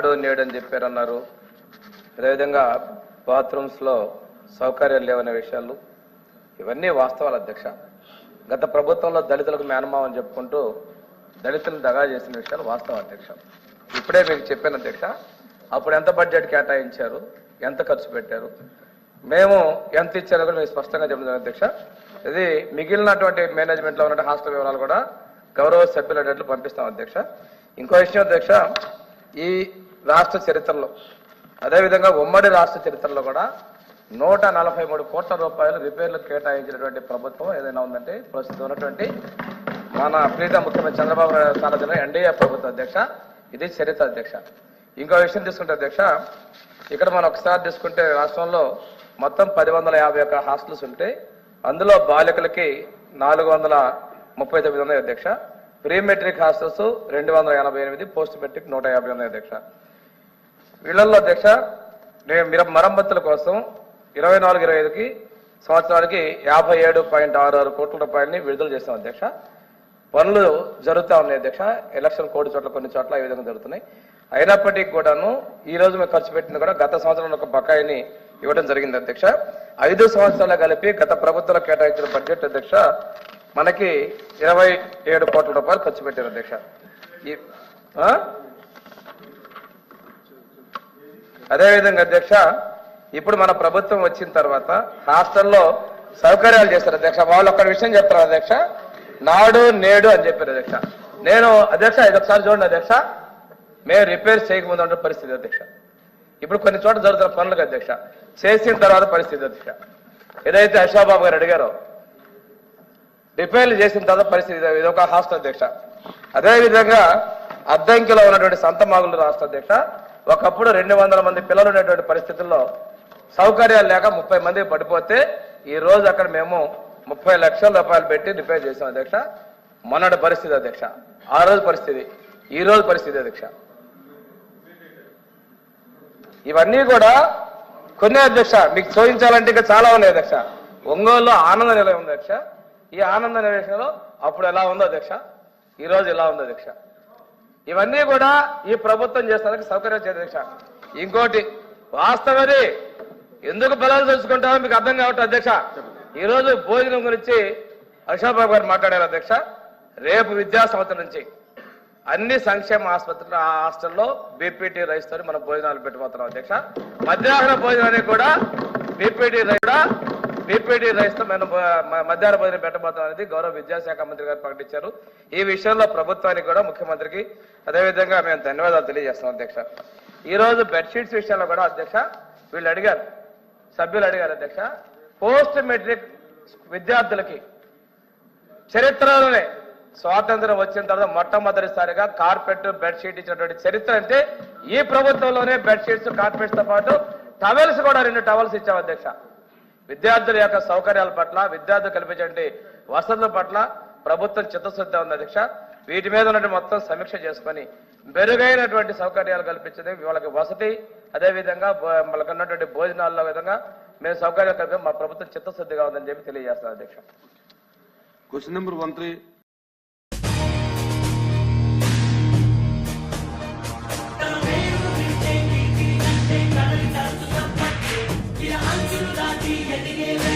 నాడు నేడు అని చెప్పారన్నారు. అదేవిధంగా బాత్రూమ్స్లో సౌకర్యాలు లేవనే విషయాలు ఇవన్నీ వాస్తవాలు అధ్యక్ష. గత ప్రభుత్వంలో దళితులకు మేనమావ అని చెప్పుకుంటూ దళితులను దగా చేసిన విషయాలు వాస్తవం అధ్యక్ష. ఇప్పుడే మీకు చెప్పాను అధ్యక్ష, అప్పుడు ఎంత బడ్జెట్ కేటాయించారు, ఎంత ఖర్చు పెట్టారు, మేము ఎంత ఇచ్చారో కూడా మీకు స్పష్టంగా చెప్తున్నాను అధ్యక్ష. ఇది మిగిలినటువంటి మేనేజ్మెంట్లో ఉన్న హాస్టల్ వివరాలు కూడా గౌరవ సభ్యులు అన్నట్లు పంపిస్తాం అధ్యక్ష. ఇంకో విషయం అధ్యక్ష, ఈ రాష్ట్ర చరిత్రలో అదేవిధంగా ఉమ్మడి రాష్ట్ర చరిత్రలో కూడా 143 కోట్ల రూపాయలు రిపేర్లకు కేటాయించినటువంటి ప్రభుత్వం ఏదైనా ఉందంటే ప్రస్తుతం ఉన్నటువంటి మన ప్రీత ముఖ్యమంత్రి చంద్రబాబు నాయుడు సారథ్యంలో ఎన్డీఏ ప్రభుత్వం అధ్యక్ష. ఇది చరిత్ర అధ్యక్ష. ఇంకో విషయం తీసుకుంటే అధ్యక్ష, ఇక్కడ మనం ఒకసారి తీసుకుంటే రాష్ట్రంలో మొత్తం 1051 హాస్టల్స్ ఉంటే అందులో బాలికలకి 439 ఉన్నాయి అధ్యక్ష. Pre matric hostels 288, post matric 150 ఉన్నాయి అధ్యక్ష. వీళ్ళల్లో అధ్యక్ష మరమ్మతుల కోసం 24-25కి సంవత్సరానికి 57.66 కోట్ల రూపాయలని విడుదల చేస్తాం అధ్యక్ష. పనులు జరుగుతూ ఉన్నాయి అధ్యక్ష. ఎలక్షన్ కోడ్ చోట్ల కొన్ని చోట్ల ఈ విధంగా జరుగుతున్నాయి. అయినప్పటికీ కూడాను ఈ రోజు మేము ఖర్చు పెట్టింది కూడా గత సంవత్సరంలో ఒక బకాయిని ఇవ్వడం జరిగింది అధ్యక్ష. 5 సంవత్సరాలు కలిపి గత ప్రభుత్వంలో కేటాయించిన బడ్జెట్ అధ్యక్ష మనకి 27 కోట్ల రూపాయలు ఖర్చు పెట్టారు అధ్యక్ష. అదేవిధంగా అధ్యక్ష, ఇప్పుడు మన ప్రభుత్వం వచ్చిన తర్వాత హాస్టల్లో సౌకర్యాలు చేస్తారు అధ్యక్ష. వాళ్ళు ఒక్క విషయం చెప్తారు అధ్యక్ష, నాడు నేడు అని చెప్పారు అధ్యక్ష. నేను అధ్యక్ష ఇదొకసారి చూడండి అధ్యక్ష, మేము రిపేర్ చేయకముందు అంటే పరిస్థితి అధ్యక్ష. ఇప్పుడు కొన్ని చోట్ల జరుగుతున్న పనులకు అధ్యక్ష, చేసిన తర్వాత పరిస్థితి అధ్యక్ష. ఏదైతే అశోబాబు గారు అడిగారో రిపేర్లు చేసిన తర్వాత పరిస్థితి ఇదొక హాస్టల్ అధ్యక్ష. అదేవిధంగా అద్దంకిలో ఉన్నటువంటి సంతమాగులు రాష్ట్ర అధ్యక్ష, ఒకప్పుడు 200 మంది పిల్లలు ఉన్నటువంటి పరిస్థితుల్లో సౌకర్యాలు లేక 30 మంది పడిపోతే ఈ రోజు అక్కడ మేము 30 లక్షల రూపాయలు పెట్టి రిపేర్ చేసాం అధ్యక్ష. మొన్నటి పరిస్థితి అధ్యక్ష, ఆ రోజు పరిస్థితి, ఈ రోజు పరిస్థితి అధ్యక్ష. ఇవన్నీ కూడా కొన్ని అధ్యక్ష మీకు చూపించాలంటే ఇంకా చాలా ఉన్నాయి అధ్యక్ష. ఒంగోలులో ఆనంద నిలయం ఉంది అధ్యక్ష. ఈ ఆనంద నిలయంలో అప్పుడు ఎలా ఉందో అధ్యక్ష, ఈ రోజు ఎలా ఉందో అధ్యక్ష. ఇవన్నీ కూడా ఈ ప్రభుత్వం చేస్తానికి సౌకర్యం చేయదు అధ్యక్ష. ఇంకోటి వాస్తవది ఎందుకు బలాలు తెలుసుకుంటామో మీకు అర్థం కావట్లేదు అధ్యక్ష. ఈ రోజు భోజనం గురించి అశోబాబు గారు మాట్లాడారు అధ్యక్ష. రేపు విద్యా సంవత్సరం నుంచి అన్ని సంక్షేమ ఆసుపత్రులు హాస్టల్లో బీపీటీ రైస్ తో మనం భోజనాలు పెట్టబోతున్నాం అధ్యక్ష. మధ్యాహ్న భోజనానికి కూడా బీపీటీ రైస్ తో మనం మధ్యాహ్న భోజనం పెట్టబోతున్నాం అనేది గౌరవ విద్యాశాఖ మంత్రి గారు ప్రకటించారు. ఈ విషయంలో ప్రభుత్వానికి కూడా ముఖ్యమంత్రికి అదేవిధంగా మేము ధన్యవాదాలు తెలియజేస్తాం అధ్యక్ష. ఈ రోజు బెడ్షీట్స్ విషయంలో కూడా అధ్యక్ష వీళ్ళు అడిగారు, సభ్యులు అడిగారు అధ్యక్ష, పోస్ట్ మెట్రిక్ విద్యార్థులకి చరిత్రలోనే స్వాతంత్రం వచ్చిన తర్వాత మొట్టమొదటిసారిగా కార్పెట్ బెడ్షీట్ ఇచ్చినటువంటి చరిత్ర అంటే ఈ ప్రభుత్వంలోనే బెడ్షీట్స్ కార్పెట్స్ తో పాటు టవల్స్ కూడా 2 టవల్స్ ఇచ్చాం అధ్యక్ష. విద్యార్థుల యొక్క సౌకర్యాల పట్ల, విద్యార్థులు కల్పించే వసతుల పట్ల ప్రభుత్వం చిత్తశుద్ధి ఉంది అధ్యక్ష. వీటి మీద ఉన్నటువంటి మొత్తం సమీక్ష చేసుకొని మెరుగైనటువంటి సౌకర్యాలు కల్పించే వాళ్ళకి వసతి, అదేవిధంగా వాళ్ళకి ఉన్నటువంటి భోజనాల్లో విధంగా మేము సౌకర్యాలు కల్పించే మా ప్రభుత్వం చిత్తశుద్ధిగా ఉందని చెప్పి తెలియజేస్తాను అధ్యక్ష. Question number 13. Yeah.